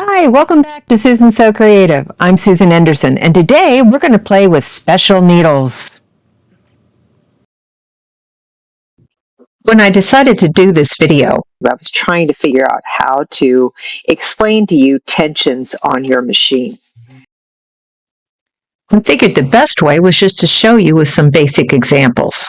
Hi, welcome back to Susan So Creative. I'm Susan Henderson, and today we're going to play with special needles. When I decided to do this video, I was trying to figure out how to explain to you tensions on your machine. I figured the best way was just to show you with some basic examples.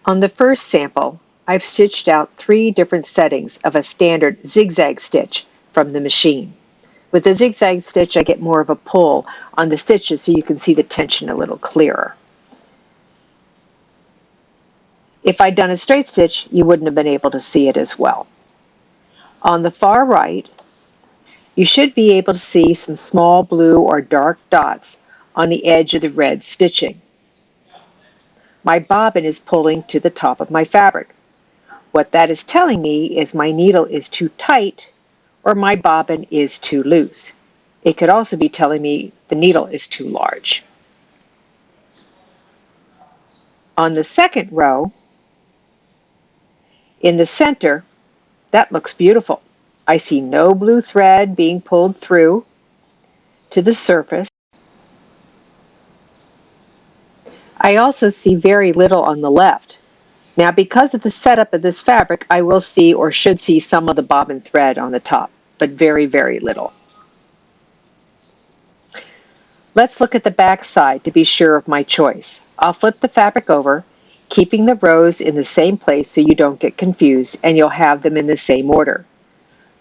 On the first sample, I've stitched out 3 different settings of a standard zigzag stitch from the machine. With the zigzag stitch, I get more of a pull on the stitches so you can see the tension a little clearer. If I'd done a straight stitch, you wouldn't have been able to see it as well. On the far right, you should be able to see some small blue or dark dots on the edge of the red stitching. My bobbin is pulling to the top of my fabric. What that is telling me is my needle is too tight or my bobbin is too loose. It could also be telling me the needle is too large. On the second row, in the center, that looks beautiful. I see no blue thread being pulled through to the surface. I also see very little on the left. Now, because of the setup of this fabric, I will see or should see some of the bobbin thread on the top, but very, very little. Let's look at the back side to be sure of my choice. I'll flip the fabric over, keeping the rows in the same place so you don't get confused, and you'll have them in the same order.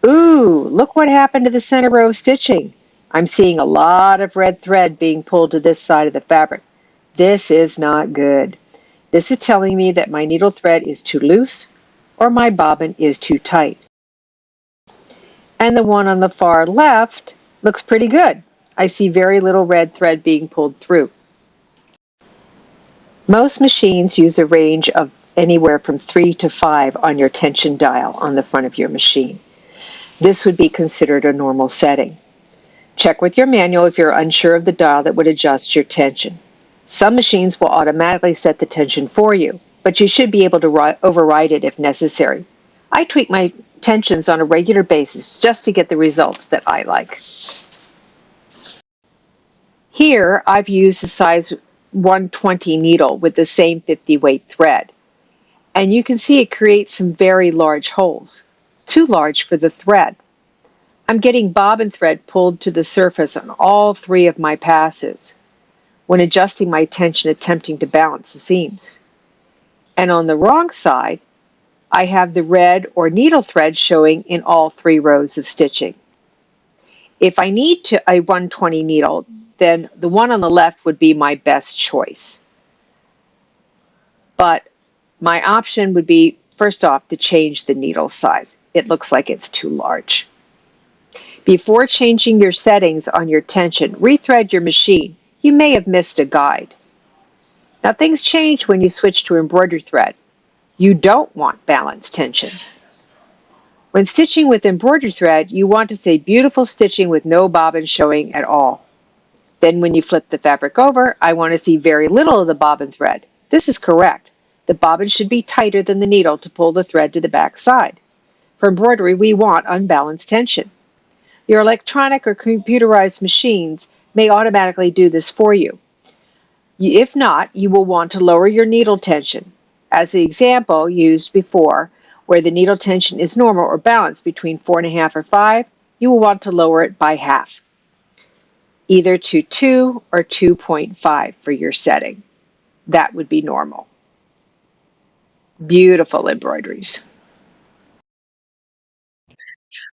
Ooh, look what happened to the center row of stitching. I'm seeing a lot of red thread being pulled to this side of the fabric. This is not good. This is telling me that my needle thread is too loose or my bobbin is too tight. And the one on the far left looks pretty good. I see very little red thread being pulled through. Most machines use a range of anywhere from 3 to 5 on your tension dial on the front of your machine. This would be considered a normal setting. Check with your manual if you're unsure of the dial that would adjust your tension. Some machines will automatically set the tension for you, but you should be able to override it if necessary. I tweak my tensions on a regular basis just to get the results that I like. Here, I've used a size 120 needle with the same 50 weight thread, and you can see it creates some very large holes, too large for the thread. I'm getting bobbin thread pulled to the surface on all 3 of my passes when adjusting my tension attempting to balance the seams. And on the wrong side, I have the red or needle thread showing in all 3 rows of stitching. If I need a 120 needle, then the one on the left would be my best choice. But my option would be, first off, to change the needle size. It looks like it's too large. Before changing your settings on your tension, rethread your machine. You may have missed a guide. Now, things change when you switch to embroidery thread. You don't want balanced tension. When stitching with embroidery thread, you want to say beautiful stitching with no bobbin showing at all. Then when you flip the fabric over, I want to see very little of the bobbin thread. This is correct. The bobbin should be tighter than the needle to pull the thread to the back side. For embroidery, we want unbalanced tension. Your electronic or computerized machines may automatically do this for you. If not, you will want to lower your needle tension. As the example used before, where the needle tension is normal or balanced between 4.5 or 5, you will want to lower it by half, either to 2 or 2.5 for your setting. That would be normal. Beautiful embroideries.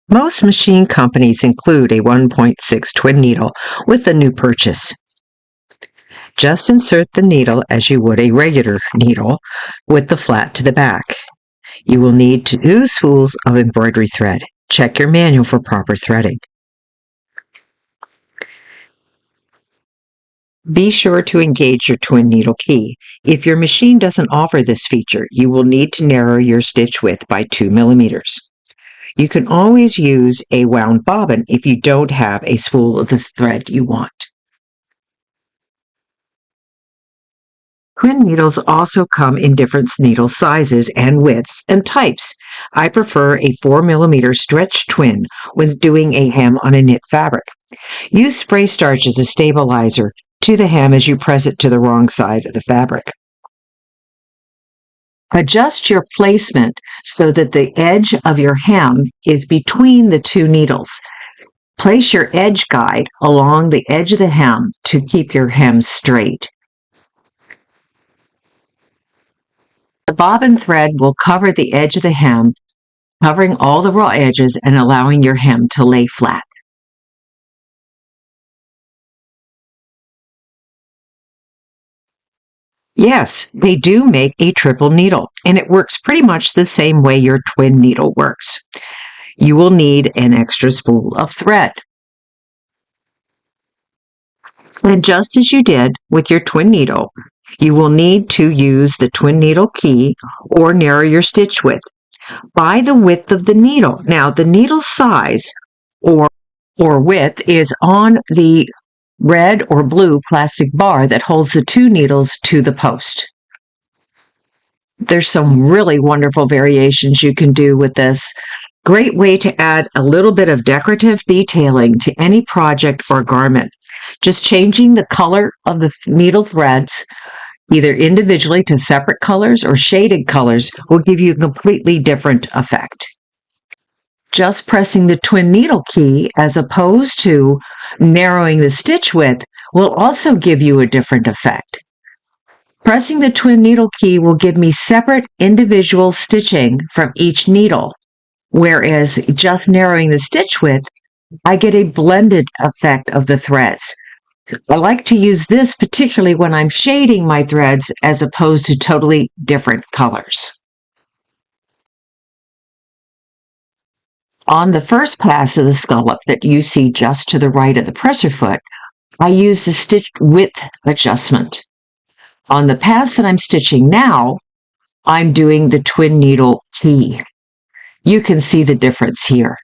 Most machine companies include a 1.6 twin needle with a new purchase. Just insert the needle as you would a regular needle with the flat to the back. You will need 2 spools of embroidery thread. Check your manual for proper threading. Be sure to engage your twin needle key. If your machine doesn't offer this feature, you will need to narrow your stitch width by 2 millimeters. You can always use a wound bobbin if you don't have a spool of the thread you want. Twin needles also come in different needle sizes and widths and types. I prefer a 4mm stretch twin when doing a hem on a knit fabric. Use spray starch as a stabilizer to the hem as you press it to the wrong side of the fabric. Adjust your placement so that the edge of your hem is between the two needles. Place your edge guide along the edge of the hem to keep your hem straight. The bobbin thread will cover the edge of the hem, covering all the raw edges and allowing your hem to lay flat. Yes, they do make a triple needle, and it works pretty much the same way your twin needle works. You will need an extra spool of thread. And just as you did with your twin needle, you will need to use the twin needle key or narrow your stitch width by the width of the needle. Now, the needle size or width is on the red or blue plastic bar that holds the two needles to the post. There's some really wonderful variations you can do with this. Great way to add a little bit of decorative detailing to any project or garment. Just changing the color of the needle threads, either individually to separate colors or shaded colors, will give you a completely different effect. Just pressing the twin needle key as opposed to narrowing the stitch width will also give you a different effect. Pressing the twin needle key will give me separate individual stitching from each needle, whereas just narrowing the stitch width, I get a blended effect of the threads. I like to use this particularly when I'm shading my threads as opposed to totally different colors. On the first pass of the scallop that you see just to the right of the presser foot, I use the stitch width adjustment. On the pass that I'm stitching now, I'm doing the twin needle key. You can see the difference here.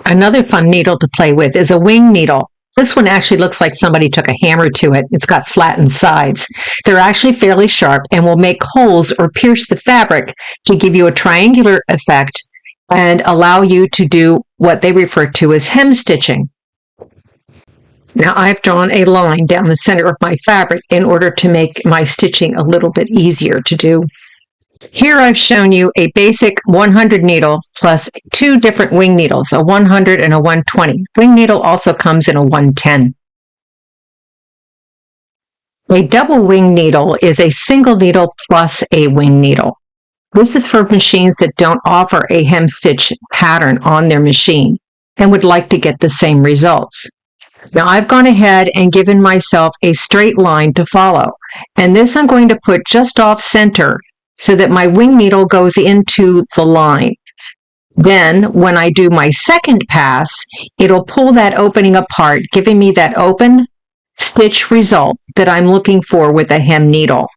Another fun needle to play with is a wing needle. This one actually looks like somebody took a hammer to it. It's got flattened sides. They're actually fairly sharp and will make holes or pierce the fabric to give you a triangular effect and allow you to do what they refer to as hem stitching. Now I've drawn a line down the center of my fabric in order to make my stitching a little bit easier to do. Here I've shown you a basic 100 needle plus two different wing needles, a 100 and a 120. Wing needle also comes in a 110. A double wing needle is a single needle plus a wing needle. This is for machines that don't offer a hem stitch pattern on their machine and would like to get the same results. Now I've gone ahead and given myself a straight line to follow, and this I'm going to put just off center so that my wing needle goes into the line. Then when I do my second pass, it'll pull that opening apart, giving me that open stitch result that I'm looking for with a hem needle.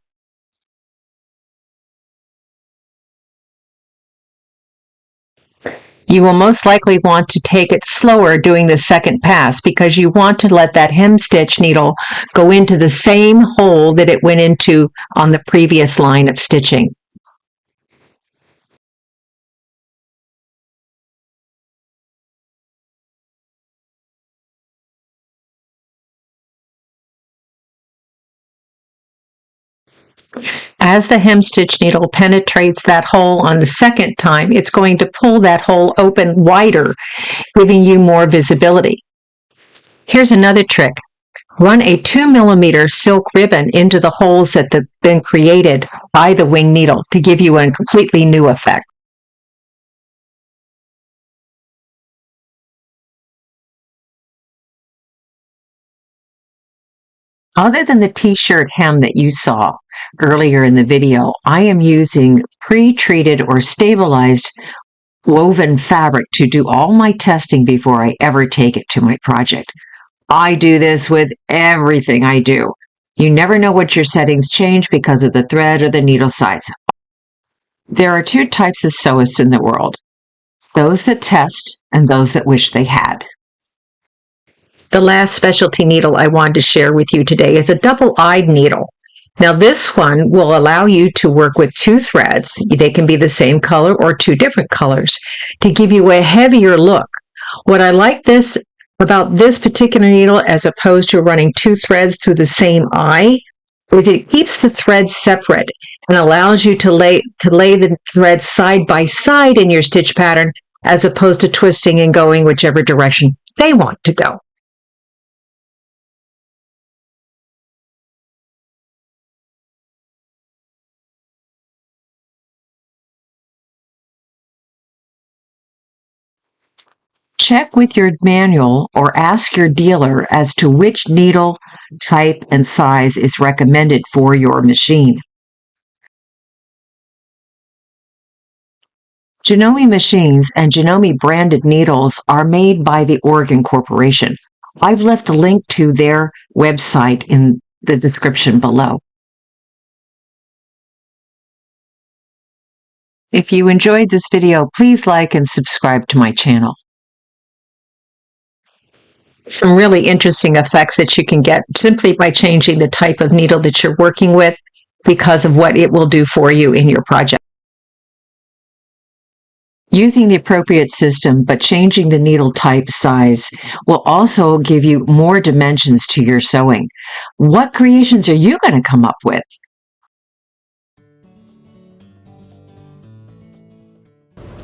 You will most likely want to take it slower doing the second pass because you want to let that hem stitch needle go into the same hole that it went into on the previous line of stitching. As the hem stitch needle penetrates that hole on the second time, it's going to pull that hole open wider, giving you more visibility. Here's another trick. Run a 2mm silk ribbon into the holes that have been created by the wing needle to give you a completely new effect. Other than the t-shirt hem that you saw earlier in the video, I am using pre-treated or stabilized woven fabric to do all my testing before I ever take it to my project. I do this with everything I do. You never know what your settings change because of the thread or the needle size. There are two types of sewists in the world: those that test and those that wish they had. The last specialty needle I wanted to share with you today is a double-eyed needle. Now this one will allow you to work with two threads. They can be the same color or two different colors to give you a heavier look. What I like about this particular needle as opposed to running two threads through the same eye is it keeps the threads separate and allows you to lay the threads side by side in your stitch pattern as opposed to twisting and going whichever direction they want to go. Check with your manual or ask your dealer as to which needle type and size is recommended for your machine. Janome machines and Janome branded needles are made by the Oregon Corporation. I've left a link to their website in the description below. If you enjoyed this video, please like and subscribe to my channel. Some really interesting effects that you can get simply by changing the type of needle that you're working with because of what it will do for you in your project. Using the appropriate system but changing the needle type size will also give you more dimensions to your sewing. What creations are you going to come up with?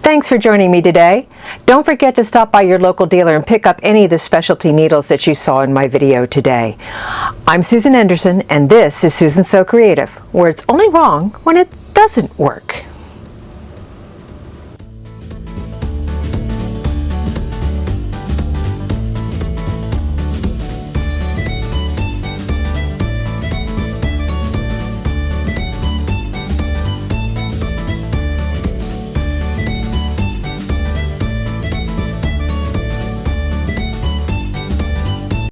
Thanks for joining me today. Don't forget to stop by your local dealer and pick up any of the specialty needles that you saw in my video today. I'm Susan Anderson, and this is Susan Sew Creative, where it's only wrong when it doesn't work.